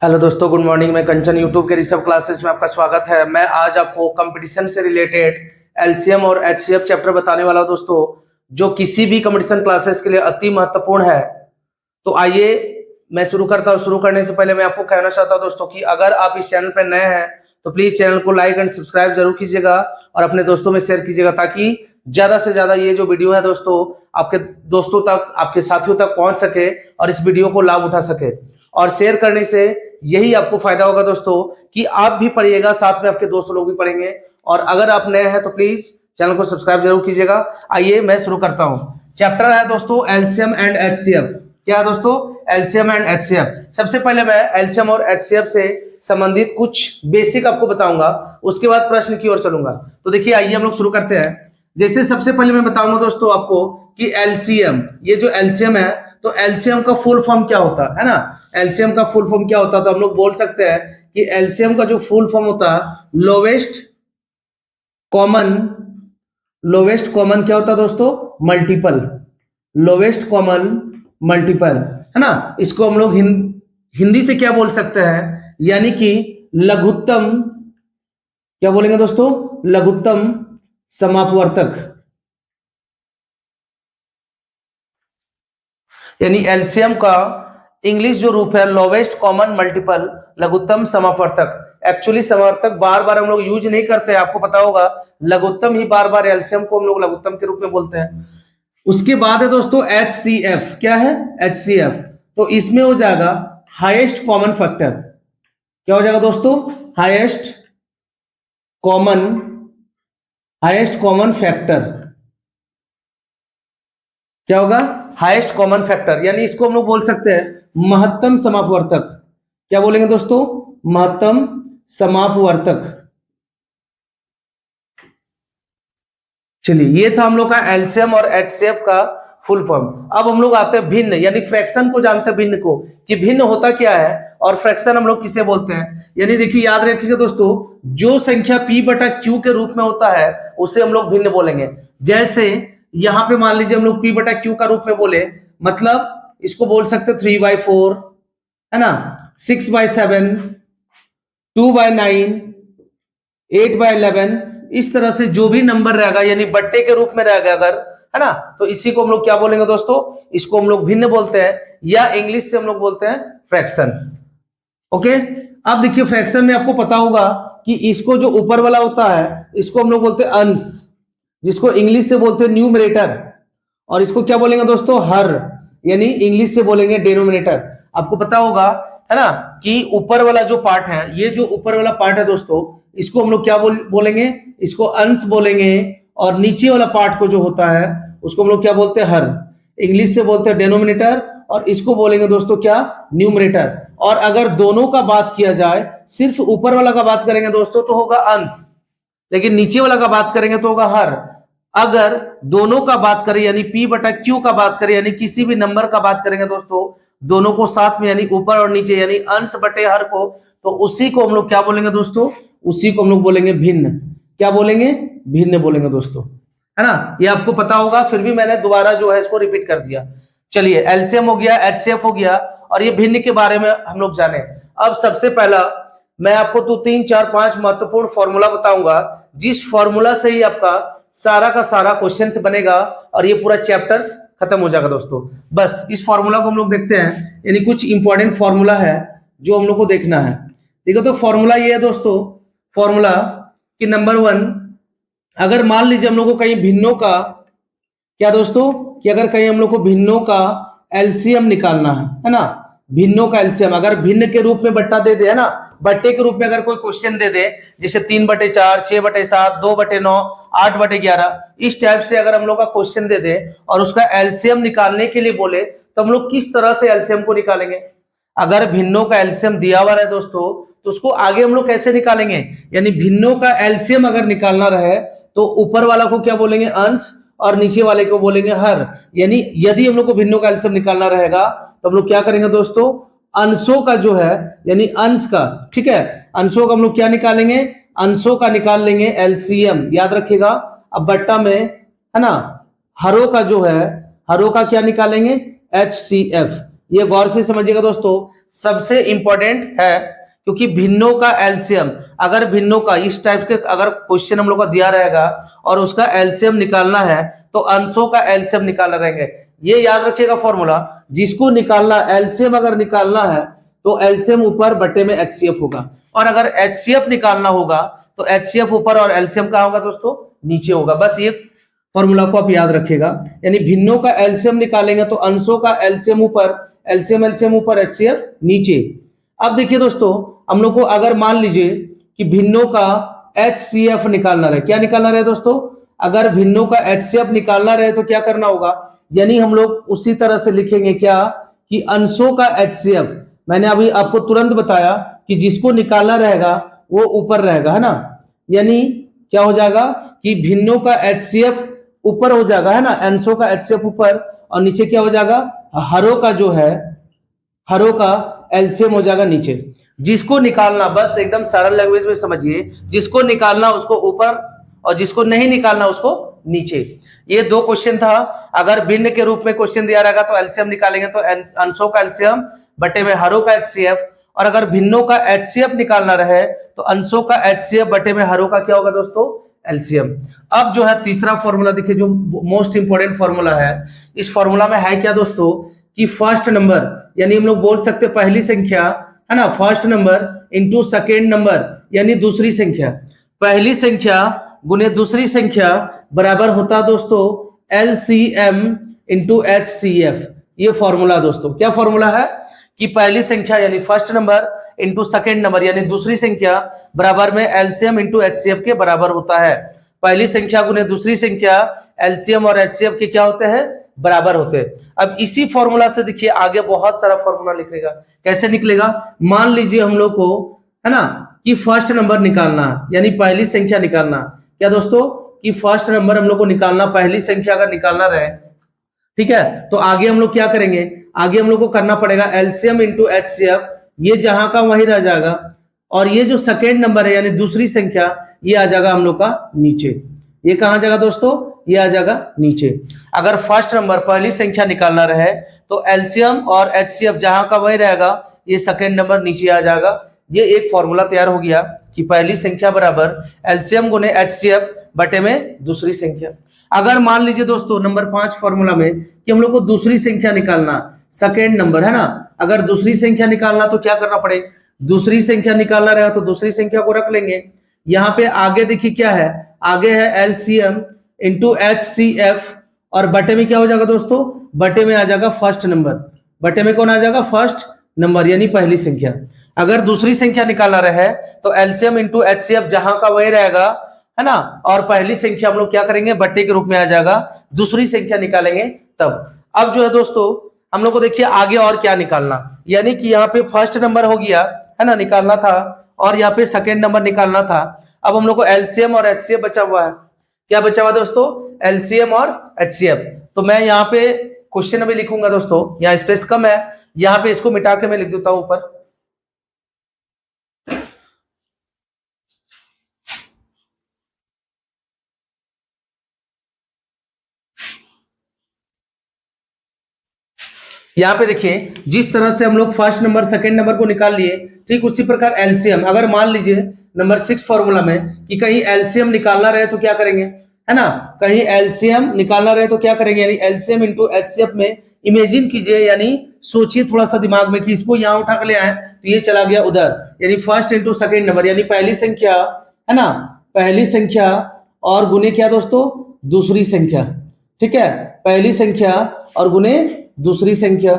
Hello दोस्तों, good morning. मैं कंचन YouTube के ऋषभ क्लासेस में आपका स्वागत है। मैं आज आपको कंपटीशन से रिलेटेड एलसीएम और एचसीएफ चैप्टर बताने वाला हूं दोस्तों, जो किसी भी कंपटीशन क्लासेस के लिए अति महत्वपूर्ण है। तो आइए मैं शुरू करता हूं। शुरू करने से पहले मैं आपको कहना चाहता हूं दोस्तों कि अगर आप इस चैनल पर नए हैं तो प्लीज चैनल को लाइक एंड सब्सक्राइब जरूर कीजिएगा और अपने दोस्तों में शेयर कीजिएगा, ताकि ज्यादा से ज्यादा ये जो वीडियो है दोस्तों आपके दोस्तों तक, आपके साथियों तक पहुंच सके और इस वीडियो को लाभ उठा सके। और शेयर करने से यही आपको फायदा होगा दोस्तों कि आप भी पढ़िएगा, साथ में आपके दोस्त लोग भी पढ़ेंगे। और अगर आप नए हैं तो प्लीज चैनल को सब्सक्राइब जरूर कीजिएगा। आइए मैं शुरू करता हूं। चैप्टर है दोस्तों एलसीएम एंड एचसीएफ। क्या है दोस्तों? LCM and HCF. सबसे पहले मैं एलसीएम और एचसीएफ से संबंधित कुछ बेसिक आपको बताऊंगा, उसके बाद प्रश्न की ओर चलूंगा। तो देखिए आइए हम लोग शुरू करते हैं। जैसे सबसे पहले मैं बताऊंगा दोस्तों आपको कि एलसीएम, ये जो एलसीएम है तो एलसीएम का फुल फॉर्म क्या होता है ना? एलसीएम का फुल फॉर्म क्या होता है? तो हम लोग बोल सकते हैं कि एलसीएम का जो फुल फॉर्म होता है लोवेस्ट कॉमन क्या होता है दोस्तों? मल्टीपल। लोवेस्ट कॉमन मल्टीपल, है ना? इसको हम लोग हिंदी से क्या बोल सकते हैं? यानी कि लघुत्तम, क्या बोलेंगे दोस्तों? लघुत्तम समापवर्तक। यानी एलसीएम का इंग्लिश जो रूप है लोवेस्ट कॉमन मल्टीपल, लघुत्तम समापवर्तक। एक्चुअली समापवर्तक बार बार हम लोग यूज नहीं करते, आपको पता होगा। लघुत्तम ही बार बार, एलसीएम को हम लोग लघुत्तम के रूप में बोलते हैं। उसके बाद है दोस्तों एचसीएफ। क्या है? एचसीएफ। तो इसमें हो जाएगा हाईएस्ट कॉमन फैक्टर। क्या हो जाएगा दोस्तों? Highest common factor. क्या होगा? Highest common factor. यानी इसको हम लोग बोल सकते हैं महत्तम समापवर्तक। क्या बोलेंगे दोस्तों? महत्तम समापवर्तक। चलिए, ये था हम लोग का एलसीएम और एचसीएफ का फुल फॉर्म। अब हम लोग आते हैं भिन्न, यानी फ्रैक्शन को जानते हैं भिन्न को, कि भिन्न होता क्या है और फ्रैक्शन हम लोग किसे बोलते हैं। यानी देखिए याद रखिएगा दोस्तों, जो संख्या p बटा q के रूप में होता है उसे हम लोग भिन्न बोलेंगे। जैसे यहां पे मान लीजिए हम लोग p बटा q का रूप में बोले, मतलब इसको बोल सकते 3/4, है ना, 6/7, 2/9, 8/11। इस तरह से जो भी नंबर रहेगा यानी बट्टे के रूप में रहेगा अगर, है ना, तो इसी को हम लोग क्या बोलेंगे दोस्तों? इसको हम लोग भिन्न बोलते हैं, या इंग्लिश से हम लोग बोलते हैं फ्रैक्शन। ओके। अब देखिए फ्रैक्शन में आपको पता होगा कि इसको जो ऊपर वाला होता है इसको हम लोग बोलते हैं अंश, जिसको इंग्लिश से बोलते हैं न्यूमरेटर। और इसको क्या बोलेंगे दोस्तों? हर, यानी इंग्लिश से बोलेंगे डेनोमिनेटर। आपको पता होगा, है ना, कि ऊपर वाला जो पार्ट है, ये जो ऊपर वाला पार्ट है दोस्तों, इसको हम लोग क्या बोलेंगे? इसको अंश बोलेंगे। और नीचे वाला पार्ट को जो होता है उसको हम लोग क्या बोलते हैं? हर। इंग्लिश से बोलते हैं डेनोमिनेटर, और इसको बोलेंगे दोस्तों क्या? न्यूमरेटर। और अगर दोनों का बात किया जाए, सिर्फ ऊपर वाला का बात करेंगे दोस्तों तो होगा अंश, लेकिन नीचे वाला का बात करेंगे तो होगा हर। अगर दोनों का बात करें यानी p बटा q का बात करें, यानी किसी भी नंबर का बात करेंगे दोस्तों, दोनों को साथ में, यानी ऊपर और नीचे, यानी अंश बटे हर को, तो उसी को हम लोग क्या बोलेंगे दोस्तों? उसी को हम लोग बोलेंगे भिन्न। क्या बोलेंगे? भिन्न बोलेंगे दोस्तों, है ना। ये आपको पता होगा, फिर भी मैंने दोबारा जो है इसको रिपीट कर दिया। चलिए, एलसीएम हो गया, एचसीएफ हो गया, और ये भिन्न के बारे में हम लोग जाने। अब सबसे पहला मैं आपको तो 3, 4, 5 महत्वपूर्ण फॉर्मूला बताऊंगा, जिस फॉर्मूला से ही आपका सारा का सारा क्वेश्चन बनेगा और ये पूरा चैप्टर्स खत्म हो जाएगा दोस्तों। बस इस फॉर्मूला को हम लोग देखते हैं, यानी कुछ इंपॉर्टेंट फॉर्मूला है जो हम लोग को देखना है। देखो तो फॉर्मूला ये है दोस्तों, फॉर्मूला कि नंबर 1, अगर मान लीजिए हम लोग को कहीं भिन्नों का, क्या दोस्तों, कि अगर कहीं हम लोग को भिन्नों का एलसीएम निकालना है ना, भिन्नों का एलसीएम अगर भिन्न के रूप में बट्टा दे दे, है ना, बट्टे के रूप में अगर कोई क्वेश्चन दे दे, जैसे 3/4, 6/7, 2/9, 8/11, इस टाइप से अगर हम लोग का क्वेश्चन दे दे और उसका एलसीएम निकालने के लिए बोले, तो हम लोग किस तरह से एलसीएम को निकालेंगे? अगर भिन्नों का एलसीएम दिया हुआ है दोस्तों, तो उसको आगे हम लोग कैसे निकालेंगे? यानी भिन्नों का एलसीएम अगर निकालना रहे तो ऊपर वाला को क्या बोलेंगे? अंश, और नीचे वाले को बोलेंगे हर। यानी यदि हम लोग को भिन्नों का एलसीएम निकालना रहेगा तो हम लोग क्या करेंगे दोस्तों? अंशों का जो है, यानी अंश का, ठीक है, अंशों का हम लोग क्या निकालेंगे? अंशों का निकाल लेंगे एलसीएम, याद रखिएगा। अब बट्टा में, है ना, हरों का जो है, हरों का क्या निकालेंगे? एचसीएफ। ये गौर से समझिएगा दोस्तों, सबसे इंपॉर्टेंट है, क्योंकि भिन्नों का एलसीएम, अगर भिन्नों का इस टाइप के अगर क्वेश्चन हम लोग का दिया रहेगा और उसका एलसीएम निकालना है तो अंशों का एलसीएम निकालना रहेंगे। ये याद रखिएगा फॉर्मूला, जिसको निकालना एलसीएम अगर निकालना है तो एलसीएम ऊपर बटे में एचसीएफ होगा, और अगर एचसीएफ निकालना होगा तो एचसीएफ ऊपर और एलसीएम कहां होगा दोस्तों, नीचे होगा। बस ये फॉर्मूला को आप याद रखिएगा, यानी भिन्नों का एलसीएम निकालेंगे तो अंशों का एलसीएम ऊपर, एलसीएम ऊपर, एचसीएफ नीचे। अब देखिए दोस्तों, हम लोग को अगर मान लीजिए कि भिन्नों का एचसीएफ निकालना रहे, क्या निकालना रहे दोस्तों, अगर भिन्नों का एचसीएफ निकालना रहे तो क्या करना होगा, यानी हम लोग उसी तरह से लिखेंगे क्या कि अंशों का एचसीएफ, मैंने अभी आपको तुरंत बताया कि जिसको निकालना रहेगा वो ऊपर रहेगा, है ना, यानी क्या हो जाएगा कि भिन्नों का एचसीएफ ऊपर हो जाएगा, है ना, अंशों का एचसीएफ ऊपर, और नीचे क्या हो जाएगा, हरों का जो है, हरों का एलसीएम हो जाएगा नीचे। जिसको निकालना, बस एकदम सरल लैंग्वेज में समझिए, जिसको निकालना उसको ऊपर और जिसको नहीं निकालना उसको नीचे। ये दो क्वेश्चन था, अगर भिन्न के रूप में क्वेश्चन दिया रहेगा तो एलसीएम निकालेंगे तो अंशों का एलसीएम बटे में हरों का एचसीएफ, और अगर भिन्नों का एचसीएफ निकालना रहे तो अंशों का एचसीएफ बटे में हरों का क्या होगा दोस्तों, एलसीएम। अब जो है तीसरा फॉर्मूला देखिए, जो मोस्ट इंपोर्टेंट फॉर्मूला है, इस फॉर्मूला में है क्या दोस्तों कि फर्स्ट नंबर, यानी हम लोग बोल सकते पहली संख्या, है ना, first number into second number, यानी दूसरी संख्या, पहली संख्या गुने दूसरी संख्या बराबर होता है दोस्तों एलसीएम इंटू एचसीएफ। ये फॉर्मूला दोस्तों, क्या फॉर्मूला है कि पहली संख्या यानी first number into second number यानी दूसरी संख्या बराबर में एलसीएम इंटू एचसीएफ के बराबर होता है। पहली संख्या गुने दूसरी संख्या एलसीएम और एचसीएफ के क्या होते हैं, बराबर होते हैं। अब इसी फॉर्मूला से देखिए आगे बहुत सारा फॉर्मूला निकलेगा। कैसे निकलेगा, मान लीजिए हम लोग को, है ना, कि फर्स्ट नंबर निकालना, यानी पहली संख्या निकालना, क्या दोस्तों कि फर्स्ट नंबर हम लोग को निकालना, पहली संख्या अगर निकालना रहे, ठीक है, तो आगे हम लोग क्या करेंगे, आगे हम लोग को करना पड़ेगा एलसीएम इंटू एचसीएफ, ये जहां का वही रह जाएगा, और ये जो सेकेंड नंबर है यानी दूसरी संख्या ये आ जाएगा हम लोग का नीचे। ये कहां जाएगा दोस्तों, ये आ जाएगा नीचे। अगर फर्स्ट नंबर पहली संख्या निकालना रहे तो एलसीएम और एचसीएफ जहां का वही रहेगा, ये सेकेंड नंबर नीचे आ जाएगा। ये एक फॉर्मूला तैयार हो गया कि पहली संख्या बराबर एलसीएम गुने एचसीएफ बटे में दूसरी संख्या। अगर मान लीजिए दोस्तों नंबर 5 फॉर्मूला में कि हम लोग को दूसरी संख्या निकालना, सेकेंड नंबर, है ना, अगर दूसरी संख्या निकालना तो क्या करना पड़ेगा, दूसरी संख्या निकालना रहा तो दूसरी संख्या को रख लेंगे। यहाँ पे आगे देखिए क्या है, आगे है एलसीएम इंटू एचसीएफ, और बटे में क्या हो जाएगा दोस्तों, बटे में आ जाएगा फर्स्ट नंबर, बटे में कौन आ जाएगा, फर्स्ट नंबर यानी पहली संख्या। अगर दूसरी संख्या निकालना रहे तो एलसीएम इंटू एचसीएफ जहां का वही रहेगा, है ना, और पहली संख्या हम लोग क्या करेंगे, बट्टे के रूप में आ जाएगा, दूसरी संख्या निकालेंगे तब। अब जो है दोस्तों हम लोग को देखिए आगे और क्या निकालना, यानी कि यहाँ पे फर्स्ट नंबर हो गया, है ना, निकालना था, और यहाँ पे सेकेंड नंबर निकालना था। अब हम लोग को एलसीएम और एचसीएफ बचा हुआ है। क्या बचा हुआ दोस्तों, एलसीएम और एचसीएफ। तो मैं यहाँ पे क्वेश्चन अभी लिखूंगा दोस्तों, यहाँ स्पेस कम है, यहाँ पे इसको मिटा के मैं लिख देता हूं ऊपर। यहाँ पे देखिए जिस तरह से हम लोग फर्स्ट नंबर सेकंड नंबर को निकाल लिए, ठीक उसी प्रकार एलसीएम, अगर मान लीजिए नंबर 6 फॉर्मूला में कि कहीं एलसीएम निकालना रहे तो क्या करेंगे, है ना, कहीं एलसीएम निकालना रहे तो क्या करेंगे, यानी एलसीएम इंटू एचसीएफ में इमेजिन कीजिए, यानी सोचिए थोड़ा सा दिमाग में कि इसको यहाँ उठा के ले आए तो ये चला गया उधर, यानी फर्स्ट इंटू सेकेंड नंबर यानी पहली संख्या, है ना, पहली संख्या और गुने क्या दोस्तों, दूसरी संख्या, ठीक है, पहली संख्या और गुने दूसरी संख्या,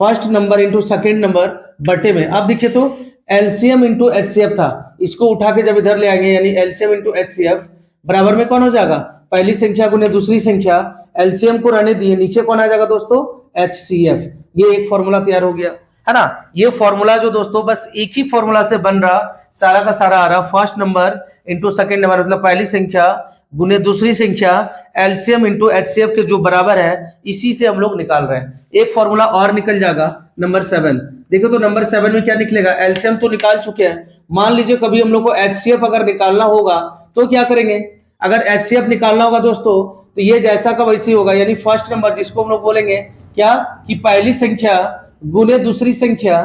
first number into second number बटे में। अब देखिए तो एलसीएम इंटू एचसीएफ था, इसको उठा के जब इधर ले आएंगे यानी एलसीएम इंटू एचसीएफ बराबर में कौन हो जाएगा, पहली संख्या गुने दूसरी संख्या, एलसीएम को रहने दिए, नीचे कौन आ जाएगा दोस्तों, एचसीएफ। ये एक फॉर्मूला तैयार हो गया, है ना। ये फॉर्मूला जो दोस्तों बस एक ही फॉर्मूला से बन रहा, सारा का सारा आ रहा, first number into second number मतलब पहली संख्या गुने दूसरी संख्या, एलसीएम इंटू एचसीएफ के जो बराबर है, इसी से हम लोग निकाल रहे हैं। एक फॉर्मूला और निकल जाएगा नंबर 7। देखो तो नंबर 7 में क्या निकलेगा, एलसीएम तो निकाल चुके हैं, मान लीजिए कभी हम लोग को एचसीएफ अगर निकालना होगा तो क्या करेंगे, अगर एचसीएफ निकालना होगा दोस्तों तो ये जैसा का वैसी होगा, यानी फर्स्ट नंबर जिसको हम लोग बोलेंगे क्या कि पहली संख्या गुने दूसरी संख्या,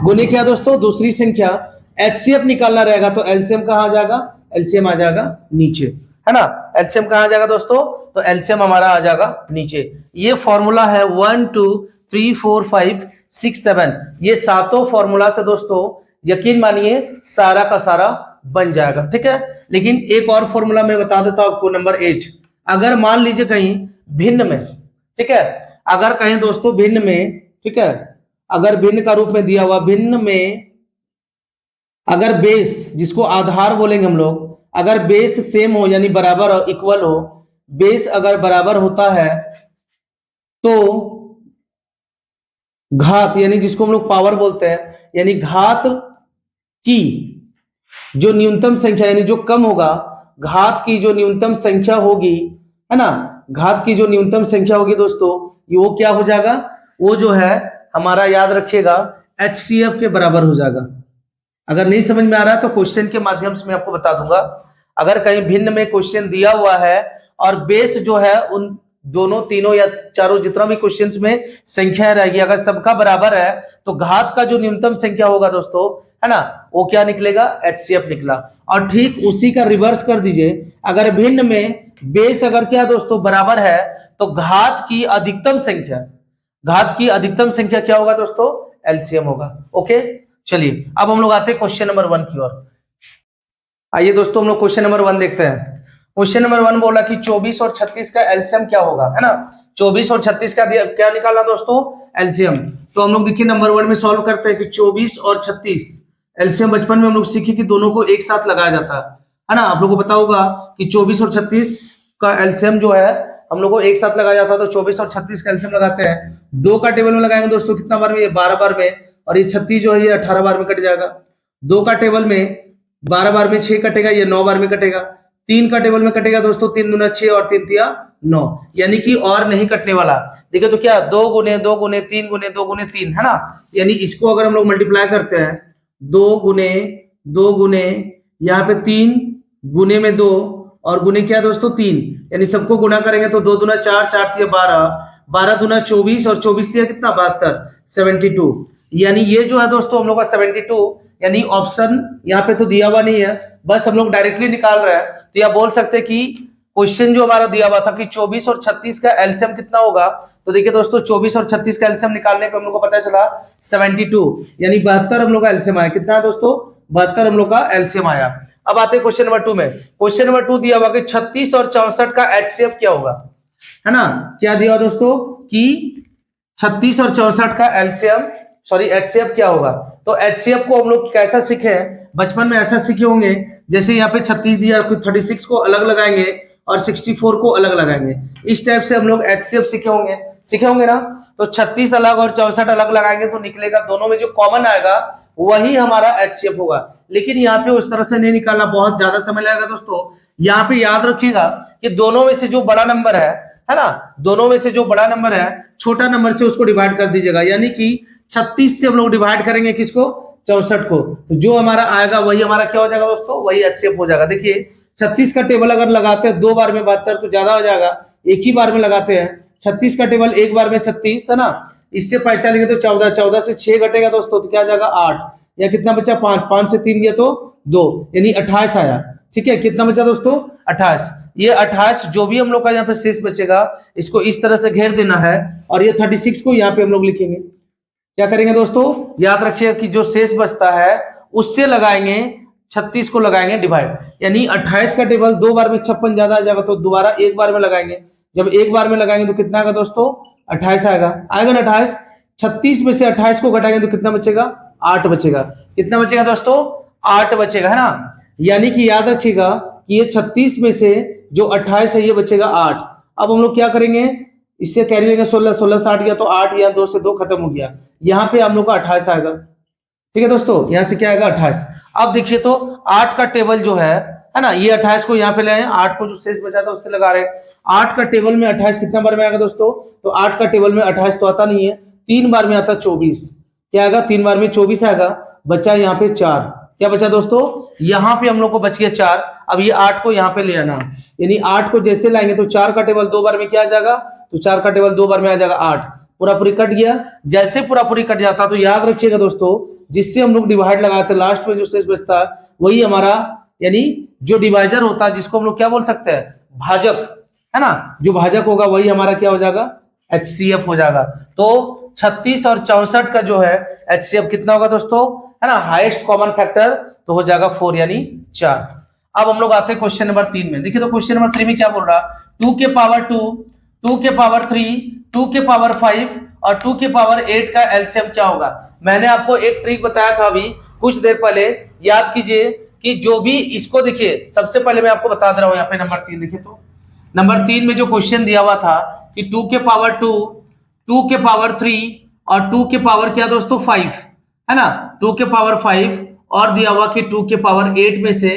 गुने क्या दोस्तों, दूसरी संख्या, एचसीएफ निकालना रहेगा तो एलसीएम कहां आ जाएगा, एलसीएम आ जाएगा नीचे, है ना। एलसीएम कहां आ जाएगा दोस्तों, तो एलसीएम हमारा आ जाएगा नीचे। ये फॉर्मूला है 1 2 3 4 5 6 7, ये सातों फॉर्मूला से दोस्तों यकीन मानिए सारा का सारा बन जाएगा, ठीक है। लेकिन एक और फॉर्मूला मैं बता देता हूं आपको, नंबर 8। अगर मान लीजिए कहीं भिन्न में, ठीक है, अगर कहीं दोस्तों भिन्न में, ठीक है, अगर भिन्न का रूप में दिया हुआ, भिन्न में अगर बेस, जिसको आधार बोलेंगे हम लोग, अगर बेस सेम हो यानी बराबर हो, इक्वल हो, बेस अगर बराबर होता है तो घात यानी जिसको हम लोग पावर बोलते हैं, यानी घात की जो न्यूनतम संख्या यानी जो कम होगा, घात की जो न्यूनतम संख्या होगी, है ना, घात की जो न्यूनतम संख्या होगी दोस्तों, वो क्या हो जाएगा, वो जो है हमारा याद रखिएगा HCF के बराबर हो जाएगा। अगर नहीं समझ में आ रहा है तो क्वेश्चन के माध्यम से मैं आपको बता दूंगा। अगर कहीं भिन्न में क्वेश्चन दिया हुआ है और बेस जो है उन दोनों तीनों या चारों जितना भी क्वेश्चंस में संख्या रहेगी, अगर सबका बराबर है तो घात का जो न्यूनतम संख्या होगा दोस्तों, है ना, वो क्या निकलेगा, HCF निकला। और ठीक उसी का रिवर्स कर दीजिए, अगर भिन्न में बेस अगर क्या दोस्तों बराबर है तो घात की अधिकतम संख्या, घात की अधिकतम संख्या क्या होगा दोस्तों, LCM होगा। ओके, चलिए अब हम लोग आते हैं क्वेश्चन नंबर 1 की ओर। आइए दोस्तों हम लोग क्वेश्चन नंबर 1 देखते हैं। क्वेश्चन नंबर 1 बोला कि 24 और 36 का एलसीएम क्या होगा, है ना। 24 और 36 का क्या निकालना दोस्तों, एलसीएम। तो हम लोग देखिए नंबर 1 में सॉल्व करते हैं कि 24 और 36 एलसीएम बचपन में हम लोग सीखे कि दोनों को एक साथ लगाया जाता है ना। आप लोगों को पता होगा कि 24 और 36 का एलसीएम जो है हम लोग को एक साथ लगाया जाता है। तो 24 और 36 का एलसीएम लगाते हैं, 2 का टेबल में लगाएंगे दोस्तों, कितना बार में, ये 12 बार में, और ये 36 जो है ये 18 बार में कट जाएगा। 2 का टेबल में 12 बार में 6 कटेगा, ये 9 बार में कटेगा। 3 का टेबल में कटेगा दोस्तों, 3 दूना 6 और 3 तिया 9, यानी कि और नहीं कटने वाला। देखिए तो क्या 2 गुने 2 गुने 3 गुने 2 गुने 3, है ना। यानी इसको अगर हम लोग मल्टीप्लाई करते हैं, 2 गुने 2 गुने यहाँ पे 3 गुने में 2 और गुने क्या दोस्तों 3, यानी सबको गुना करेंगे तो 2 दूना 4 4 तिया 12, 12 दूना 24 और 24 तिया कितना 72, 72। यानी ये जो है दोस्तों हम लोग का 72, यानी ऑप्शन यहाँ पे तो दिया हुआ नहीं है, बस हम लोग डायरेक्टली निकाल रहे हैं। तो यह बोल सकते हैं कि क्वेश्चन जो हमारा दिया हुआ था कि 24 और 36 का एलसीएम कितना होगा, तो देखिए दोस्तों 24 और 36 का एलसीएम निकालने पे हम लोग को पता चला 72, यानी 72 हम लोग का एलसीएम आया। कितना है दोस्तों, 72 हम लोग का एलसीएम आया। अब आते हैं क्वेश्चन नंबर 2 में। क्वेश्चन नंबर 2 दिया हुआ कि 36 और 64 का एचसीएफ क्या होगा, है ना। क्या दिया दोस्तों कि 36 और 64 का एलसीएम सॉरी एचसीएफ क्या होगा। तो एचसीएफ को हम लोग कैसा सीखे हैं, बचपन में ऐसा सीखे होंगे, जैसे यहाँ पे 36 दिया, 36 को अलग लगाएंगे और 64 को अलग लगाएंगे, इस टाइप से हम लोग एचसीएफ सीखे होंगे ना। तो 36 अलग और 64 अलग लगाएंगे तो निकलेगा, दोनों में जो कॉमन आएगा वही हमारा एचसीएफ होगा। लेकिन यहाँ पे उस तरह से नहीं निकालना, बहुत ज्यादा समय लगेगा दोस्तों। यहाँ पे याद रखिएगा कि दोनों में से जो बड़ा नंबर है ना, दोनों में से जो बड़ा नंबर है छोटा नंबर से उसको डिवाइड कर दीजिएगा। यानी कि 36 से हम लोग डिवाइड करेंगे किसको, 64 को, तो जो हमारा आएगा वही हमारा क्या हो जाएगा दोस्तों, वही एचसीएफ हो जाएगा। देखिए 36 का टेबल अगर लगाते हैं 2 बार में 72 तो ज्यादा हो जाएगा, एक ही बार में लगाते हैं 36 का टेबल एक बार में 36, है ना। इससे पहचानेंगे तो 14, 14 से 6 घटेगा दोस्तों तो क्या जाएगा 8, या कितना बचा 5, 5 से 3 गया तो 2, यानी 28 आया। ठीक है, कितना बचा दोस्तों 28। ये 28 जो भी हम लोग का यहाँ पे शेष बचेगा इसको इस तरह से घेर देना है, और ये 36 को यहाँ पे हम लोग लिखेंगे। क्या करेंगे दोस्तों, याद रखिएगा कि जो शेष बचता है उससे लगाएंगे 36 को लगाएंगे डिवाइड, यानी 28 का टेबल 2 बार में 56 ज्यादा आ जाएगा तो दोबारा एक बार में लगाएंगे। जब एक बार में लगाएंगे तो कितना आएगा दोस्तों 28 आएगा ना 28। 36 में से 28 को घटाएंगे तो कितना बचेगा 8 बचेगा। कितना बचेगा दोस्तों 8 बचेगा, है ना। यानी कि याद रखिएगा कि ये 36 में से जो 28 है ये बचेगा 8। अब हम लोग क्या करेंगे, इससे कैरी लेंगे 16, 16 से 8 गया तो 8, या 2 से 2 खत्म हो गया, यहाँ पे हम लोग का 28 आएगा। ठीक है दोस्तों, यहाँ से क्या आएगा 28। अब देखिए तो 8 का टेबल जो है ना, ये 28 को यहाँ पे ले आए, 8 को जो शेष बचा था उससे लगा रहे हैं। 8 का टेबल में 28 कितना बार में आएगा दोस्तों, तो 8 का टेबल में 28 तो आता नहीं है, 3 बार में आता 24। क्या आएगा 3 बार में 24 आएगा, बचा यहाँ पे 4। क्या बचा दोस्तों, यहाँ पे हम लोग को बच गया 4। अब ये 8 को यहाँ पे ले आना, यानी 8 को जैसे लाएंगे तो 4 का टेबल 2 बार में क्या आ जाएगा, तो 4 का टेबल 2 बार में आ जाएगा 8। पूरा पूरी कट गया। जैसे पूरा पूरी कट जाता तो याद रखिएगा दोस्तों, जिससे हम लोग डिवाइड लगाते लास्ट में जो शेष बचता वही हमारा यानी जो डिवाइजर होता है, जिसको हम लोग क्या बोल सकते हैं, भाजक, है ना। जो भाजक होगा वही हमारा क्या हो जाएगा, HCF हो जाएगा। तो 36 और 64 का जो है HCF कितना होगा दोस्तों, है ना, हाईएस्ट कॉमन फैक्टर तो हो जाएगा 4 यानी 4। अब हम लोग आते हैं क्वेश्चन नंबर 3 में। देखिए तो क्वेश्चन नंबर 3 में क्या बोल रहा, 2 के पावर 2, 2 के पावर 3, 2 के पावर 5 और 2 के पावर 8 का एलसीएम क्या होगा। मैंने आपको एक ट्रिक बताया था अभी कुछ देर पहले, याद कीजिए कि जो भी इसको देखिए, सबसे पहले मैं आपको बता दे रहा हूं, यहाँ पे नंबर 3 देखिए तो नंबर 3 में जो क्वेश्चन दिया हुआ था कि 2 के पावर 2, 2 के पावर 3 और 2 के पावर क्या दोस्तों 5, है ना, 2 के पावर 5 और दिया हुआ कि 2 के पावर 8 में से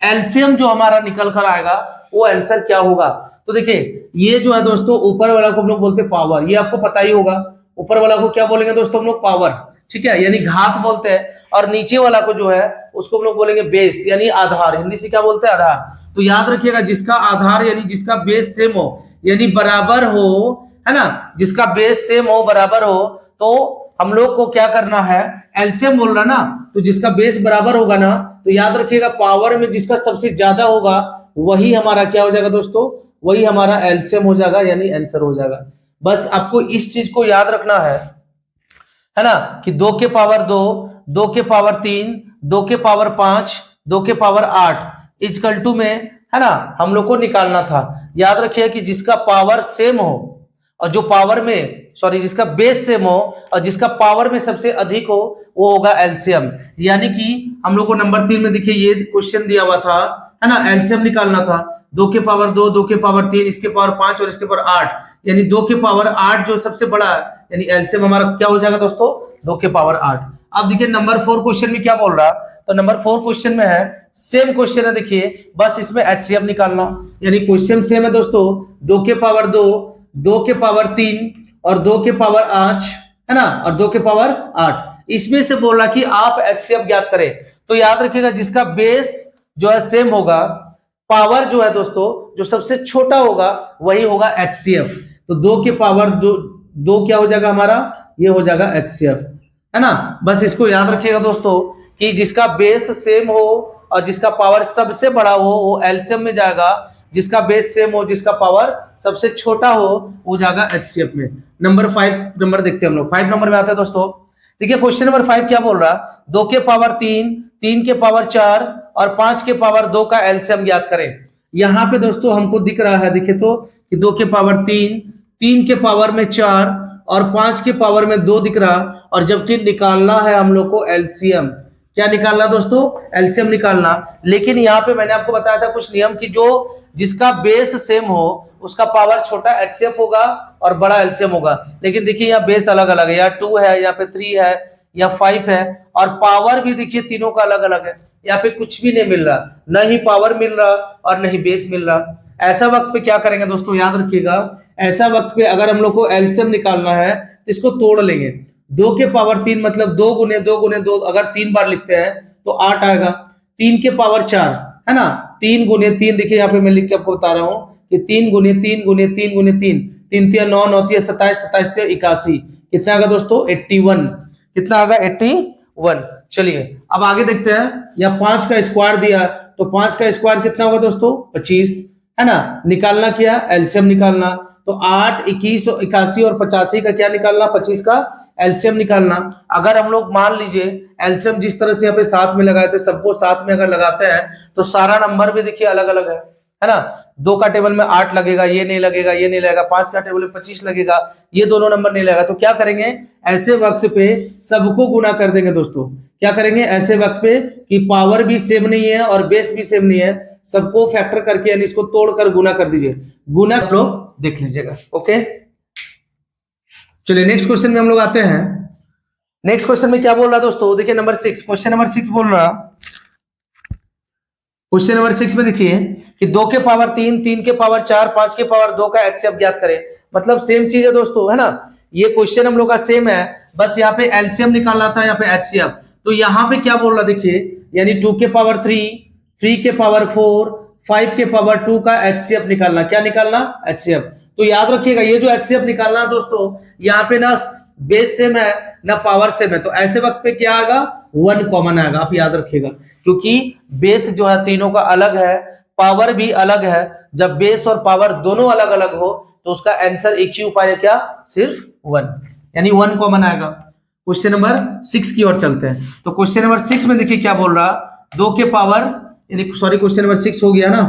एलसीएम जो हमारा निकल कर आएगा वो आंसर क्या होगा। तो देखिए ये जो है दोस्तों, ऊपर वाला को हम लोग बोलते हैं पावर, ये आपको पता ही होगा। ऊपर वाला को क्या बोलेंगे दोस्तों हम लोग, पावर, ठीक है, यानी घात बोलते हैं। और नीचे वाला को जो है उसको हम लोग बोलेंगे बेस, यानी आधार, हिंदी से क्या बोलते हैं, आधार। तो याद रखिएगा जिसका आधार यानी जिसका बेस सेम हो, यानी बराबर हो, है ना, जिसका बेस सेम हो, बराबर हो, तो हम लोग को क्या करना है, एलसीएम बोल रहा ना, तो जिसका बेस बराबर होगा ना, तो याद रखिएगा पावर में जिसका सबसे ज्यादा होगा वही हमारा क्या हो जाएगा दोस्तों, वही हमारा एलसीएम हो जाएगा, यानी आंसर हो जाएगा। बस आपको इस चीज को याद रखना है ना, कि 2 के पावर 2, 2 के पावर 3, 2 के पावर 5, 2 के पावर 8 इजकल टू में, है ना, हम लोग को निकालना था। याद रखिए कि जिसका पावर सेम हो और जो पावर में जिसका बेस सेम हो और जिसका पावर में सबसे अधिक हो वो होगा एलसीएम। यानी कि हम लोग को नंबर 3 में देखिए ये क्वेश्चन दिया हुआ था, है ना, एलसीएम निकालना था। 2 के पावर 2, 2 के पावर 3, इसके पावर 5 और इसके पावर 8, यानी 2 के पावर 8 जो सबसे बड़ा है, यानी एलसीएम हमारा क्या हो जाएगा दोस्तों, 2 के पावर 8। अब देखिए नंबर 4 क्वेश्चन में क्या बोल रहा, तो नंबर 4 क्वेश्चन में है, सेम क्वेश्चन है, देखिए बस इसमें एचसीएफ निकालना, यानी क्वेश्चन सेम है दोस्तों। 2 के पावर 2, 2 के पावर 3 और 2 के पावर 8, है ना, और 2 के पावर 8, इसमें से बोला कि आप एचसीएफ ज्ञात करें। तो याद रखिएगा जिसका बेस जो है सेम होगा, पावर जो है दोस्तों जो सबसे छोटा होगा वही होगा एचसीएफ। तो 2 के पावर 2 क्या हो जाएगा हमारा, ये हो जाएगा एचसीएफ, है ना। बस इसको याद रखिएगा दोस्तों कि जिसका बेस सेम हो और जिसका पावर सबसे बड़ा हो वो एलसीएम में जाएगा, जिसका बेस सेम हो जिसका पावर सबसे छोटा हो वो जाएगा एचसीएफ में। नंबर 5 नंबर देखते हैं हम लोग। 5 नंबर में आते हैं दोस्तों, देखिए क्वेश्चन नंबर 5 क्या बोल रहा, 2 के पावर 3, 3 के पावर 4 और 5 के पावर 2 का एलसीएम ज्ञात करें। यहाँ पे दोस्तों हमको दिख रहा है, देखिए तो कि 2 के पावर 3, 3 के पावर में 4 और 5 के पावर में 2 दिख रहा, और जबकि निकालना है हम लोग को एलसीएम। क्या निकालना दोस्तों, एलसीएम निकालना। लेकिन यहाँ पे मैंने आपको बताया था कुछ नियम की, जो जिसका बेस सेम हो उसका पावर छोटा एचसीएफ होगा और बड़ा एलसीएम होगा। लेकिन देखिए यहाँ बेस अलग अलग है, यहाँ 2 है, यहाँ पे 3 है, या 5 है, और पावर भी देखिए तीनों का अलग अलग है। यहाँ पे कुछ भी नहीं मिल रहा, न ही पावर मिल रहा और न ही बेस मिल रहा। ऐसा वक्त पे क्या करेंगे दोस्तों, याद रखिएगा, ऐसा वक्त पे अगर हम लोग को एलसीएम निकालना है तो इसको तोड़ लेंगे। 2 के पावर 3 मतलब 2 गुने 2 गुने 2, अगर 3 बार लिखते हैं तो 8 आएगा। 3 के पावर 4, है ना, 3 गुने 3, देखिए यहाँ पे मैं लिख के आपको बता रहा हूँ कि 3 गुने 3 गुने 3 गुने 3, 3 तिया 9, 9 तिया 27, 27 तिया 81, कितना आएगा दोस्तों 81, कितना आएगा 81। चलिए अब आगे देखते हैं, या 5 का स्क्वायर दिया है तो 5 का स्क्वायर कितना होगा दोस्तों 25, है ना। निकालना क्या, एलसीएम निकालना। तो 8, 21, 81 और 85 का क्या निकालना, 25 का एलसीएम निकालना। अगर हम लोग मान लीजिए एलसीएम जिस तरह से यहाँ पे साथ में लगाए थे, सबको साथ में अगर लगाते हैं तो सारा नंबर भी देखिए अलग अलग है ना। 2 का टेबल में 8 लगेगा, ये नहीं लगेगा, ये नहीं लगेगा। 5 का टेबल में 25 लगेगा, ये दोनों नंबर नहीं लगेगा। तो क्या करेंगे, ऐसे वक्त पे सबको गुना कर देंगे दोस्तों। क्या करेंगे ऐसे वक्त पे कि पावर भी सेम नहीं है और बेस भी सेम नहीं है, सबको फैक्टर करके यानी इसको तोड़कर गुना कर दीजिए। गुना आप लोग देख लीजिएगा, ओके। चलिए नेक्स्ट क्वेश्चन में हम लोग आते हैं। नेक्स्ट क्वेश्चन में क्या बोल रहा है दोस्तों, देखिए नंबर 6, क्वेश्चन नंबर 6 बोल रहा, क्वेश्चन नंबर 6 में देखिए कि 2 के पावर 3, 3 के पावर 4, 5 के पावर 2 का एचसीएफ ज्ञात करें। मतलब सेम चीज है दोस्तों, है ना, ये क्वेश्चन हम लोग का सेम है, बस यहाँ पे एलसीएम निकालना था, यहाँ पे एचसीएफ। तो यहाँ पे क्या बोल रहा देखिए, यानी 2 के पावर 3, 3 के पावर 4, 5 के पावर 2 का एचसीएफ निकालना। क्या निकालना, एचसीएफ। तो याद रखिएगा ये जो एचसीएफ निकालना है दोस्तों, यहाँ पे ना बेस सेम है ना पावर सेम है, तो ऐसे वक्त पे क्या आएगा, 1 कॉमन आएगा। आप याद रखिएगा, क्योंकि बेस जो है तीनों का अलग है, पावर भी अलग है। जब बेस और पावर दोनों अलग अलग हो तो उसका आंसर एक ही उपाय है, क्या, सिर्फ 1, यानी 1 कॉमन आएगा। क्वेश्चन नंबर 6 की ओर चलते हैं। तो क्वेश्चन नंबर 6 में देखिए क्या बोल रहा, 2 के पावर, यानी सॉरी क्वेश्चन नंबर 6 हो गया ना,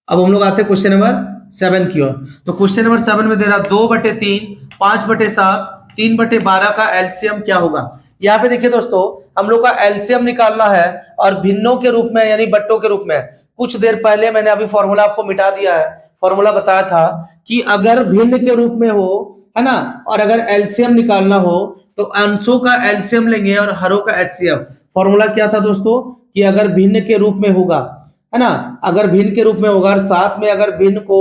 अब हम लोग आते हैं क्वेश्चन नंबर 7 की ओर। तो क्वेश्चन नंबर 7 में दे रहा 2/3, 5/7, 3/12 का एलसीएम क्या होगा। यहाँ पे देखिए दोस्तों, हम लोग का एलसीएम निकालना है और भिन्नों के रूप में यानी बट्टों के रूप में। कुछ देर पहले मैंने अभी फॉर्मूला आपको मिटा दिया है, फॉर्मूला बताया था कि अगर भिन्न के रूप में हो, है ना, और अगर एलसीएम निकालना हो तो अंशों का एलसीएम लेंगे और हरों का एचसीएफ। फॉर्मूला क्या था दोस्तों, कि अगर भिन्न के रूप में होगा, है ना, अगर भिन्न के रूप में होगा और साथ में अगर भिन्न को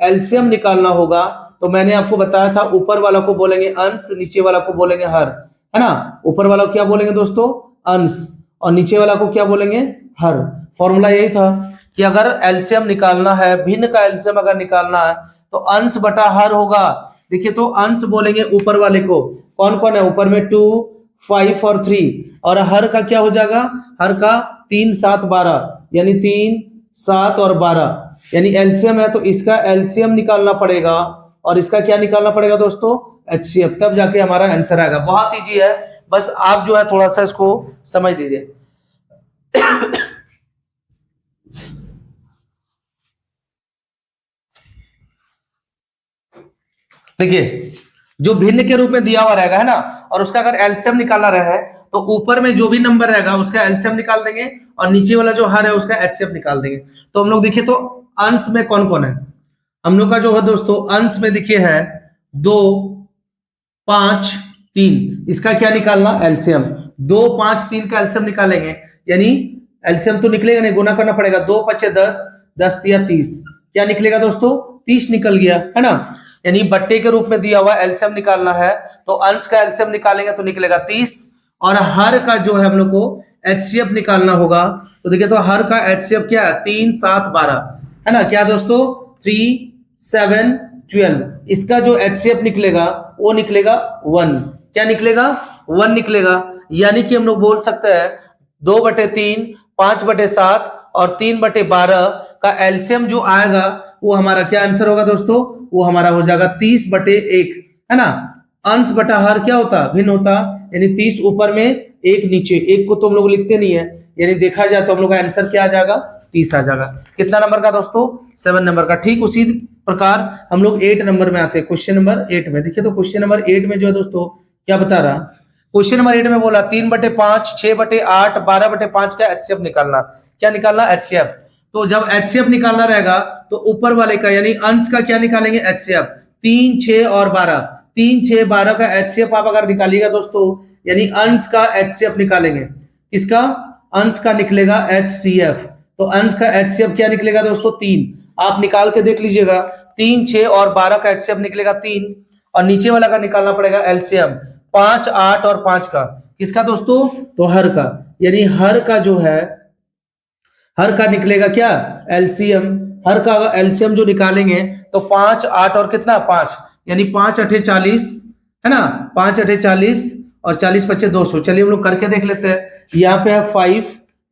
एलसीएम निकालना होगा, तो मैंने आपको बताया था ऊपर वाला को बोलेंगे अंश, नीचे वाला को बोलेंगे हर, है ना। ऊपर वाला को क्या बोलेंगे दोस्तों, अंश, और नीचे वाला को क्या बोलेंगे, हर। फॉर्मूला यही था कि अगर एलसीएम निकालना है, भिन्न का एलसीएम अगर निकालना है तो अंश बटा हर होगा। देखिए तो अंश बोलेंगे ऊपर वाले को, कौन कौन है ऊपर में, 2, 5 और 3, और हर का क्या हो जाएगा, हर का 3, 7, 12, यानी 3, 7 और 12, यानी एलसीएम है तो इसका एलसीएम निकालना पड़ेगा और इसका क्या निकालना पड़ेगा दोस्तों, एचसीएफ, तब जाके हमारा आंसर आएगा। बहुत इजी है, बस आप जो है थोड़ा सा इसको समझ लीजिए। देखिए जो भिन्न के रूप में दिया हुआ रहेगा, है ना, और उसका अगर एलसीएम निकालना रहे तो ऊपर में जो भी नंबर रहेगा उसका एलसीएम निकाल देंगे और नीचे वाला जो हर है उसका एचसीएफ निकाल देंगे। तो हम लोग देखिए तो अंश में कौन कौन है, हम लोग का जो है दोस्तों अंश में देखिए है 2, 5, 3, इसका क्या निकालना, एलसीएम। 2, 5, 3 का एलसीएम निकालेंगे, यानी एलसीएम तो निकलेगा नहीं, गुना करना पड़ेगा। 2 5 10, 10 3 30, क्या निकलेगा दोस्तों, 30 निकल गया, है ना। यानी बट्टे के रूप में दिया हुआ एलसीएम निकालना है तो अंश का एलसीएम निकालेंगे तो निकलेगा 30, और हर का जो है हम लोग को एचसीएफ निकालना होगा। तो देखिए तो हर का एचसीएफ क्या है, 3, 7, 12, है ना, क्या दोस्तों, 3, 7, 12, इसका जो एचसीएफ निकलेगा वो निकलेगा 1, क्या निकलेगा, 1 निकलेगा। यानी कि हम लोग बोल सकते हैं 2/3, 5/7 और 3/12 का एलसीएम जो आएगा वो हमारा क्या आंसर होगा दोस्तों, वो हमारा हो जाएगा 30/1, है ना। अंश बटा हर क्या होता, भिन्न होता, यानी 30 ऊपर में 1 नीचे, 1 को तो हम लोग लिखते नहीं है, यानी देखा जाए तो हम लोग का आंसर क्या आ जाएगा, 30 आ जाएगा। कितना नंबर का दोस्तों, 7 नंबर का। ठीक उसी प्रकार हम लोग 8 नंबर में आते हैं, क्वेश्चन नंबर 8 में। देखिए तो क्वेश्चन नंबर 8 में जो है दोस्तों क्या बता रहा, क्वेश्चन नंबर 8 में बोला 3/5, 6/8, 12/5 का एचसीएफ निकालना। क्या निकालना, एचसीएफ। तो जब एचसीएफ निकालना रहेगा तो ऊपर वाले का यानी अंश का क्या निकालेंगे, एचसीएफ। 3, 6 और 12, 3, 6, 12 का एचसीएफ आप अगर निकालिएगा दोस्तों, यानी अंश का एचसीएफ निकालेंगे, इसका अंश का निकलेगा एचसीएफ। तो अंश का एचसीएफ क्या निकलेगा दोस्तों, 3। आप निकाल के देख लीजिएगा, 3, 6 और 12 का एचसीएफ निकलेगा 3, और नीचे वाला का निकालना पड़ेगा एलसीएम, 5, 8 और 5 का, किसका दोस्तों, तो हर का, यानी हर का जो है, हर का निकलेगा क्या, एलसीएम। हर का एलसीएम जो निकालेंगे तो 5, 8 और कितना, 5, यानी 5 8 40, है ना, 5 8 40 और 40 5 200। चलिए हम लोग करके देख लेते हैं। यहाँ पे है 5,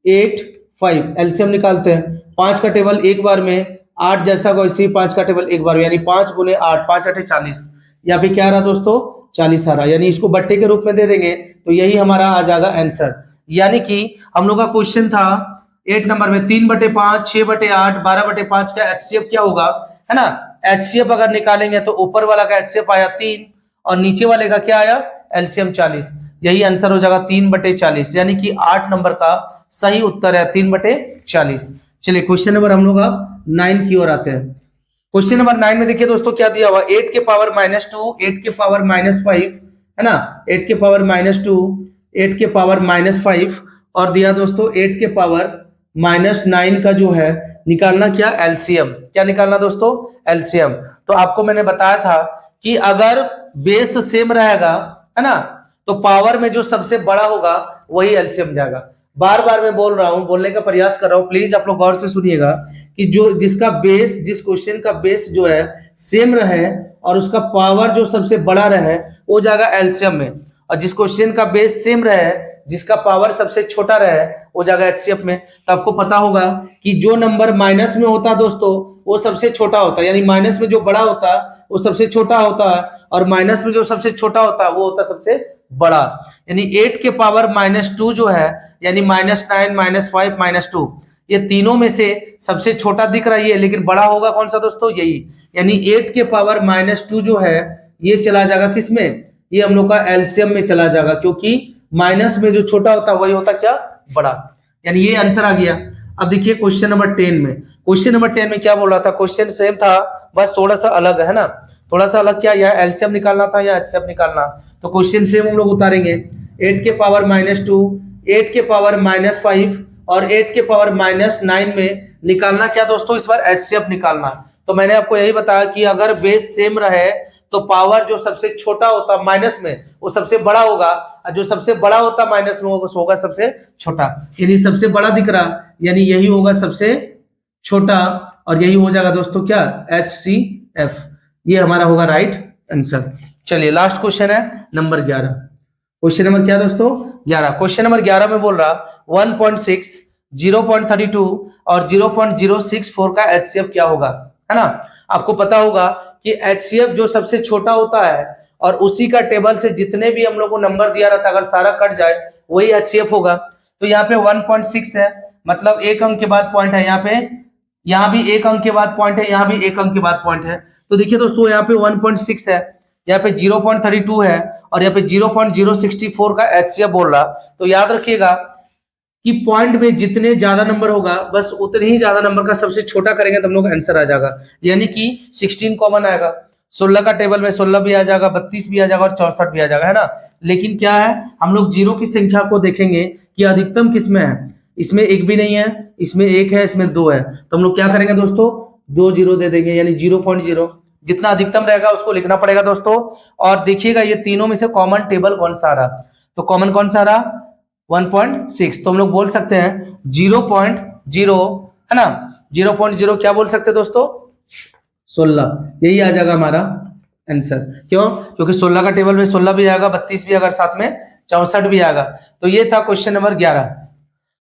8, 5, एलसीएम निकालते हैं। 5 का टेबल एक बार में, 8 जैसा वैसे ही 5 का टेबल एक बार में, यानी 5 गुने 8, 5 8 40। यहाँ पे क्या रहा दोस्तों, 40 आ रहा, यानी इसको बट्टे के रूप में दे देंगे तो यही हमारा आ जाएगा आंसर। यानी कि हम लोग का क्वेश्चन था 8 नंबर में 3/5, 6/8, 12/5 का एचसीएफ क्या होगा, है ना। एचसीएफ अगर निकालेंगे तो ऊपर वाला का एचसीएफ आया 3 और नीचे वाले का क्या आया, एलसीएम 40। यही आंसर हो जाएगा 3/40, यानी कि 8 नंबर का सही उत्तर है 3/40। चलिए क्वेश्चन नंबर हम लोग अब 9 की ओर आते हैं। क्वेश्चन नंबर 9 में देखिए दोस्तों क्या दिया हुआ, 8 के पावर -2, 8 के पावर -5, है ना, 8 के पावर -2, 8 के पावर -5, और दिया दोस्तों 8 के पावर -9 का जो है निकालना क्या, एलसीएम। क्या निकालना दोस्तों, एलसीएम। तो आपको मैंने बताया था कि अगर बेस सेम रहेगा, है ना, तो पावर में जो सबसे बड़ा होगा वही एलसीएम जाएगा। बार बार मैं बोल रहा हूं, बोलने का प्रयास कर रहा हूं, प्लीज आप लोग गौर से सुनिएगा कि जो जिसका बेस, जिस क्वेश्चन का बेस जो है सेम रहे और उसका पावर जो सबसे बड़ा रहे वो जाएगा एलसीएम में, और जिस क्वेश्चन का बेस सेम रहे जिसका पावर सबसे छोटा रहे वो जाएगा एचसीएफ में। तो आपको पता होगा कि जो नंबर माइनस में होता है दोस्तों वो सबसे छोटा होता है, यानी माइनस में जो बड़ा होता है वो सबसे छोटा होता है, और माइनस में जो सबसे छोटा होता है वो होता है सबसे बड़ा। यानी 8 के पावर -2 जो है, यानी -9, -5, -2, ये तीनों में से सबसे छोटा दिख रहा है, लेकिन बड़ा होगा कौन सा दोस्तों, यही। यानी 8 के पावर -2 जो है ये चला जाएगा किसमें, ये हम लोग का एलसीएम में चला जाएगा, क्योंकि माइनस में जो छोटा होता है वही होता क्या, बड़ा। यानी ये आंसर आ गया। अब देखिए क्वेश्चन नंबर 10 में, क्वेश्चन नंबर 10 में क्या बोल रहा था, क्वेश्चन सेम था बस थोड़ा सा अलग है ना, थोड़ा सा अलग। क्या या एलसीएम निकालना था या एचसीएफ निकालना, तो क्वेश्चन सेम हम लोग उतारेंगे। 8 के पावर -2, 8 के पावर -5 और 8 के पावर -9 में निकालना क्या दोस्तों, इस बार एचसीएफ निकालना। तो मैंने आपको यही बताया कि अगर बेस सेम रहे तो पावर जो सबसे छोटा होता माइनस में वो सबसे बड़ा होगा, और जो सबसे बड़ा होता माइनस में वो होगा सबसे छोटा। यानी सबसे बड़ा दिख रहा, यानी यही होगा सबसे छोटा, और यही हो जाएगा दोस्तों क्या, HCF। ये हमारा होगा राइट आंसर। चलिए लास्ट क्वेश्चन है नंबर 11। क्वेश्चन नंबर क्या दोस्तों, 11। क्वेश्चन नंबर 11 में बोल रहा 1.6, 0.32 और 0.064 का HCF क्या होगा, है ना। आपको पता होगा कि HCF जो सबसे छोटा होता है और उसी का टेबल से जितने भी हम लोग को नंबर दिया रहता है अगर सारा कट जाए वही HCF होगा। तो यहाँ पे 1.6 है, मतलब एक अंक के बाद पॉइंट है, यहाँ पे, यहाँ भी एक अंक के बाद पॉइंट है, यहाँ भी एक अंक के बाद पॉइंट है। तो देखिए दोस्तों यहाँ पे 1.6 है, यहाँ पे 0.32 है और यहाँ पे 0.064 का HCF बोल रहा। तो याद रखिएगा कि पॉइंट में जितने ज्यादा नंबर होगा बस उतने ही ज्यादा नंबर का सबसे छोटा करेंगे तो हम लोग आंसर आ जाएगा। यानी कि 16 कॉमन आएगा, 16 का टेबल में 16 भी आ जाएगा, 32 भी आ जाएगा और 64 भी आ जाएगा, है ना। लेकिन क्या है, हम लोग जीरो की संख्या को देखेंगे कि अधिकतम किसमें है। इसमें एक भी नहीं है, इसमें एक है, इसमें दो है। तो हम लोग क्या करेंगे दोस्तों, 2 जीरो दे देंगे, यानी 0.0 जितना अधिकतम रहेगा उसको लिखना पड़ेगा दोस्तों। और देखिएगा ये तीनों में से कॉमन टेबल कौन सा आ रहा, तो कॉमन कौन सा आ रहा, 1.6। तो हम लोग बोल सकते हैं 0.0, है ना। 0.0 क्या बोल सकते हैं दोस्तों, 16। यही आ जाएगा हमारा आंसर। क्यों, क्योंकि 16 का टेबल में 16 भी आएगा, 32 भी आएगा, साथ में 64 भी आएगा। तो ये था क्वेश्चन नंबर 11।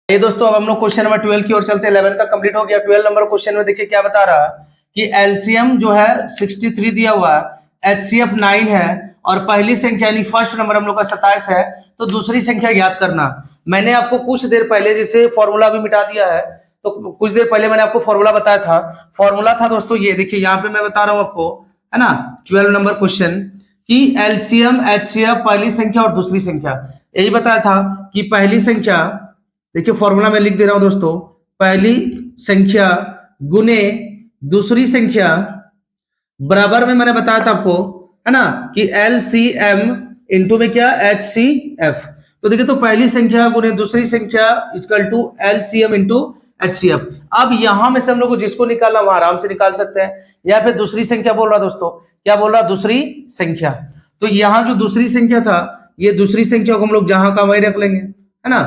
ये दोस्तों अब हम लोग क्वेश्चन नंबर 12 की ओर चलते हैं। 11 तक कंप्लीट हो गया। 12 नंबर क्वेश्चन में देखिए क्या बता रहा है कि एलसीएम जो है 63 दिया हुआ है, एचसीएफ 9 है और पहली संख्या यानी फर्स्ट नंबर हम लोग का 27 है, तो दूसरी संख्या ज्ञात करना। मैंने आपको कुछ देर पहले जैसे फॉर्मूला भी मिटा दिया है, तो कुछ देर पहले मैंने आपको फॉर्मूला बताया था। फॉर्मूला था दोस्तों ये देखिए, यहाँ पे मैं बता रहा हूँ आपको, है ना, 12 नंबर क्वेश्चन कि एलसीएम एचसीएफ पहली संख्या और दूसरी संख्या। यही बताया था कि पहली संख्या, देखिए फॉर्मूला में लिख दे रहा हूं दोस्तों, पहली संख्या गुने दूसरी संख्या बराबर में मैंने बताया था आपको, है ना, कि एलसीएम इंटू में क्या, एचसीएफ। तो देखिए तो पहली संख्या गुने दूसरी संख्या equal to LCM into HCF. अब यहां में से हम लोग को जिसको निकालना वहां आराम से निकाल सकते हैं। यहाँ पे दूसरी संख्या बोल रहा दोस्तों, क्या बोल रहा, दूसरी संख्या। तो यहाँ जो दूसरी संख्या था, ये दूसरी संख्या को हम लोग जहां का वही रख लेंगे, है ना,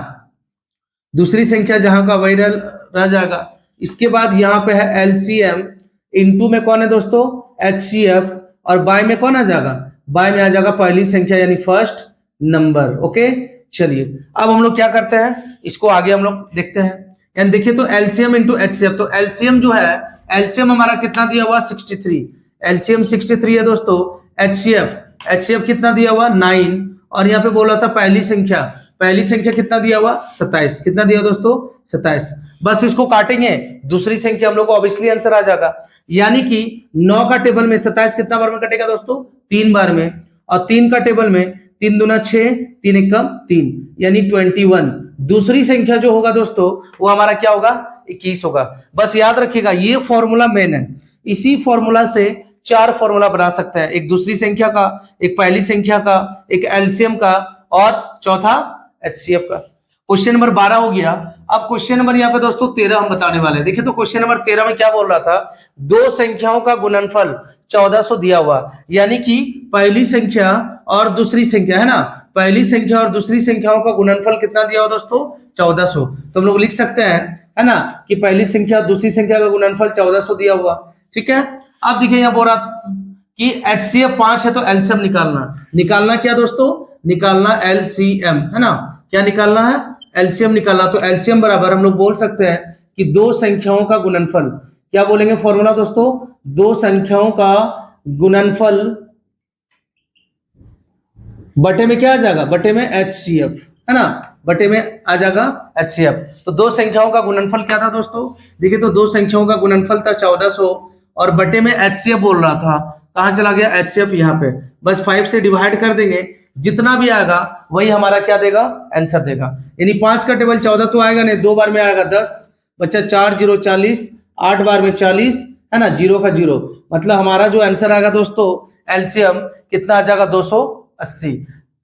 दूसरी संख्या जहां का वही रह जाएगा। इसके बाद यहाँ पे है एलसीएम, इनटू में कौन है दोस्तों, एचसीएफ, और बाय में कौन आ जाएगा, बाय में आ जाएगा पहली संख्या यानी फर्स्ट नंबर। ओके चलिए अब हम लोग क्या करते हैं, इसको आगे हम लोग देखते हैं। यानी देखिए तो एलसीएम इंटू एचसीएफ, तो एलसीएम जो है, एलसीएम हमारा कितना दिया हुआ, 63, एलसीएम 63 है दोस्तों। एचसीएफ कितना दिया हुआ, 9, और यहाँ पे बोला था पहली संख्या कितना दिया हुआ, 27। कितना दिया दोस्तों, 27। बस इसको काटेंगे, दूसरी संख्या हम लोग को ऑब्वियसली आंसर आ जाएगा। यानी कि 9 का टेबल में 27 कितना बार में कटेगा दोस्तों, 3 बार में, और 3 का टेबल में 3 दूना 6, 3 एकम 3, यानी 21। दूसरी संख्या जो होगा दोस्तों वो हमारा क्या होगा, 21 होगा। बस याद रखिएगा ये फॉर्मूला मेन है, इसी फॉर्मूला से 4 फॉर्मूला बना सकते हैं, एक दूसरी संख्या का, एक पहली संख्या का, एक एलसीएम का, और चौथा एचसीएफ का। क्वेश्चन नंबर 12 हो गया। अब क्वेश्चन नंबर यहाँ पे दोस्तों 13 हम बताने वाले हैं। देखिए तो क्वेश्चन नंबर 13 में क्या बोल रहा था, दो संख्याओं का गुणनफल 1400 दिया हुआ, यानी कि पहली संख्या और दूसरी संख्या, है ना, पहली संख्या और दूसरी संख्याओं का गुणनफल कितना दिया हुआ दोस्तों, 1400। तो हम लोग लिख सकते हैं, है ना, कि पहली संख्या और दूसरी संख्या का गुणनफल 1400 दिया हुआ। ठीक है, अब देखिए यहाँ बोल रहा कि HCF 5 है तो एलसीएम निकालना क्या दोस्तों, निकालना एलसीएम, है ना, क्या निकालना है, एलसीएम निकालना। तो एलसीएम बराबर हम लोग बोल सकते हैं कि दो संख्याओं का गुणनफल, क्या बोलेंगे फॉर्मूला दोस्तों, दो संख्याओं का गुणनफल बटे में क्या आ जाएगा, बटे में HCF, है ना, बटे में आ जाएगा HCF। तो दो संख्याओं का गुणनफल क्या था दोस्तों, देखिए तो दो संख्याओं का गुणनफल था 1400 और बटे में HCF बोल रहा था, कहां चला गया HCF, यहाँ पे बस 5 से डिवाइड कर देंगे, जितना भी आएगा वही हमारा क्या देगा, आंसर देगा। यानी 5 का टेबल 14 तो आएगा नहीं, 2 बार में आएगा 10, बच्चा 4 0 40, 8 बार में 40, है ना, 0 का 0, मतलब हमारा जो आंसर आएगा दोस्तों एलसीएम कितना आ जाएगा 280।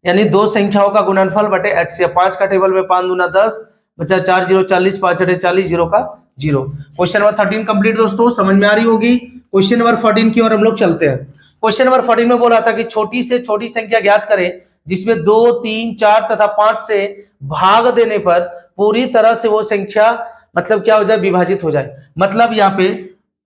यानी दो संख्याओं का गुणनफल बटे HCF, 5 का टेबल में 5 दूना 10, बचा 4 0 40, 5 6 40, 0 का 0। क्वेश्चन नंबर 13 कंप्लीट दोस्तों, समझ में आ रही होगी। क्वेश्चन नंबर 14 की ओर हम लोग चलते हैं। क्वेश्चन नंबर 14 में बोला था कि छोटी से छोटी संख्या ज्ञात करें जिसमें 2 3 4 तथा 5 से भाग देने पर पूरी तरह से वो संख्या मतलब क्या हो जाए, विभाजित हो जाए। मतलब यहाँ पे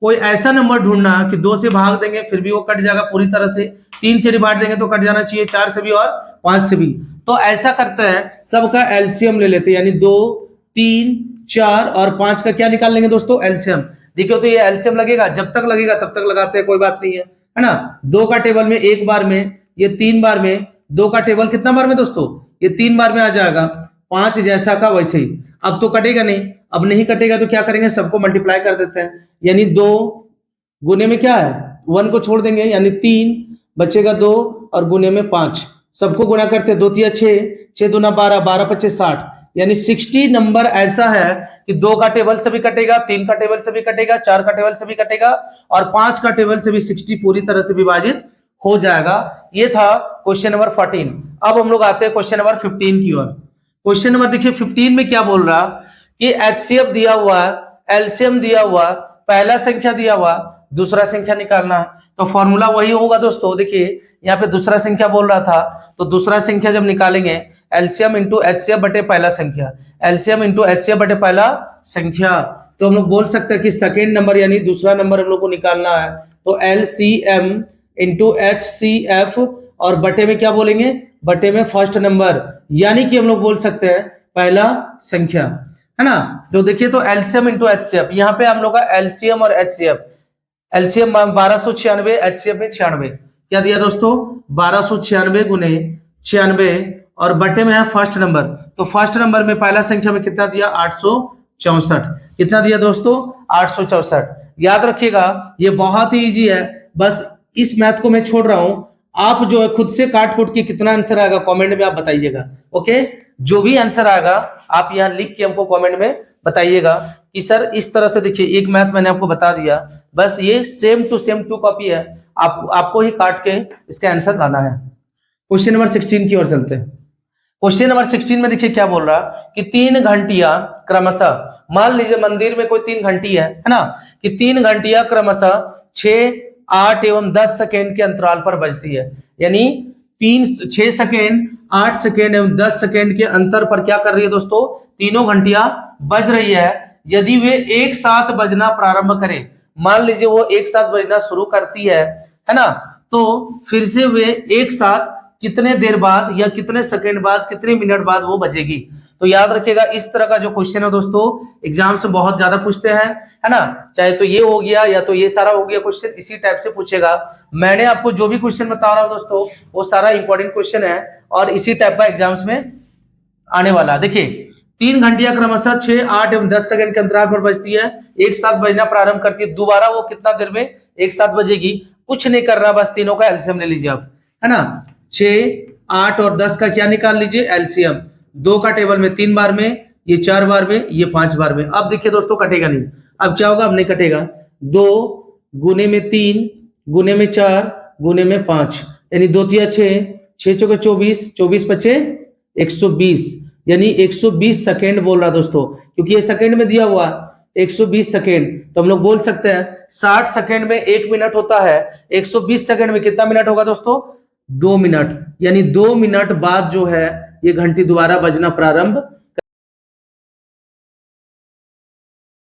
कोई ऐसा नंबर ढूंढना कि 2 से भाग देंगे फिर भी वो कट जाएगा पूरी तरह से, 3 से डिवाइड देंगे तो कट जाना चाहिए, 4 से भी और 5 से भी। तो ऐसा करते हैं, सबका एलसीएम ले लेते हैं, यानी 2 3 4 और 5 का क्या निकाल लेंगे दोस्तों, एलसीएम। देखिए तो ये एलसीएम लगेगा, जब तक लगेगा तब तक लगाते हैं, कोई बात नहीं है ना। 2 का टेबल में 1 बार में, ये 3 बार में, 2 का टेबल कितना बार में दोस्तों, ये 3 बार में आ जाएगा, 5 जैसा का वैसे ही। अब तो कटेगा नहीं, अब नहीं कटेगा तो क्या करेंगे, सबको मल्टीप्लाई कर देते हैं, यानी 2 गुने में क्या है 1 को छोड़ देंगे, यानी 3 बचेगा 2 और गुने में 5, सबको गुणा करते हैं, 2 3 6, 6 दूना 12, 12 25 60, यानी 60 नंबर ऐसा है कि 2 का टेबल से भी कटेगा, 3 का टेबल से भी कटेगा, 4 का टेबल से भी कटेगा और 5 का टेबल से भी 60 पूरी तरह से विभाजित हो जाएगा। ये था क्वेश्चन नंबर 14। अब हम लोग आते हैं क्वेश्चन नंबर 15 की ओर। क्वेश्चन नंबर देखिए 15 में क्या बोल रहा कि HCF दिया हुआ है, एलसीएम दिया हुआ, पहला संख्या दिया हुआ, दूसरा संख्या निकालना है। तो फॉर्मूला वही होगा दोस्तों, देखिए यहाँ पे दूसरा संख्या बोल रहा था, तो दूसरा संख्या जब निकालेंगे एलसीएम इंटू HCF बटे पहला संख्या, एलसीएम इंटू HCF बटे पहला संख्या, तो हम लोग बोल सकते हैं कि सेकेंड नंबर यानी दूसरा नंबर हम लोग को निकालना है, तो LCM इंटू HCF और बटे में क्या बोलेंगे, बटे में फर्स्ट नंबर, यानी कि हम लोग बोल सकते हैं पहला संख्या, है ना। तो देखिए तो एलसीएम इंटू HCF, यहाँ पे हम लोग का एलसीएम और HCF, एलसीएम 1296, HCF में 96, क्या दिया दोस्तों 1296 गुने 96 और बटे में है फर्स्ट नंबर, तो फर्स्ट नंबर में पहला संख्या में कितना दिया 864, कितना दिया दोस्तों 864। याद रखिएगा ये बहुत ही इजी है, बस इस मैथ को मैं छोड़ रहा हूं, आप जो है खुद से काट कूट के कितना आंसर आएगा कमेंट में आप बताइएगा। ओके, जो भी आंसर आएगा आप यहाँ लिख के हमको कमेंट में बताइएगा कि सर इस तरह से। देखिए एक मैथ मैंने आपको बता दिया, बस ये सेम टू सेम 2 कॉपी है, आपको ही काट के इसका आंसर लाना है। क्वेश्चन नंबर 16 की ओर चलते हैं। क्वेश्चन नंबर 16 में देखिए क्या बोल रहा कि 3 घंटियां क्रमशः, मान लीजिए मंदिर में कोई 3 घंटी है ना, कि 3 घंटियां क्रमशः 6 8 एवं 10 सेकेंड के अंतराल पर बजती है, यानी 6 सेकेंड 8 सेकेंड एवं 10 सेकेंड के अंतर पर क्या कर रही है दोस्तों, तीनों घंटियां बज रही है। यदि वे एक साथ बजना प्रारंभ करें, मान लीजिए वो एक साथ बजना शुरू करती है ना, तो फिर से वे एक साथ कितने देर बाद या कितने सेकेंड बाद, कितने मिनट बाद वो बजेगी। तो याद रखिएगा इस तरह का जो क्वेश्चन है दोस्तों एग्जाम से बहुत ज्यादा पूछते हैं, है ना, चाहे तो ये हो गया या तो ये सारा हो गया क्वेश्चन, इसी टाइप से पूछेगा। मैंने आपको जो भी क्वेश्चन बता रहा हूं दोस्तों वो सारा इंपॉर्टेंट क्वेश्चन है और इसी टाइप का एग्जाम्स में आने वाला। देखिए 3 घंटियां क्रमशः 6 8 एवं 10 सेकंड के अंतराल पर बजती है, एक साथ बजना प्रारंभ करती है, दोबारा वो कितना देर में एक साथ बजेगी, कुछ नहीं करना, बस तीनों का एलसीएम ले लीजिए आप, है ना। 6 8 और 10 का क्या निकाल लीजिए एलसीएम, 2 का टेबल में 3 बार में, ये 4 बार में, ये 5 बार में। अब देखिए दोस्तों कटेगा नहीं, अब क्या होगा, अब नहीं कटेगा, 2 गुने में 3 गुने में 4 गुने में 5, यानी 2 3 6, 6 चौके 24, 24 पचे 120, यानी 120 सेकेंड बोल रहा दोस्तों, क्योंकि ये सेकेंड में दिया हुआ 120 सेकेंड, तो हम लोग बोल सकते हैं 60 सेकेंड में 1 मिनट होता है, 120 सेकेंड में कितना मिनट होगा दोस्तों 2 मिनट, यानी 2 मिनट बाद जो है ये घंटी दोबारा बजना प्रारंभ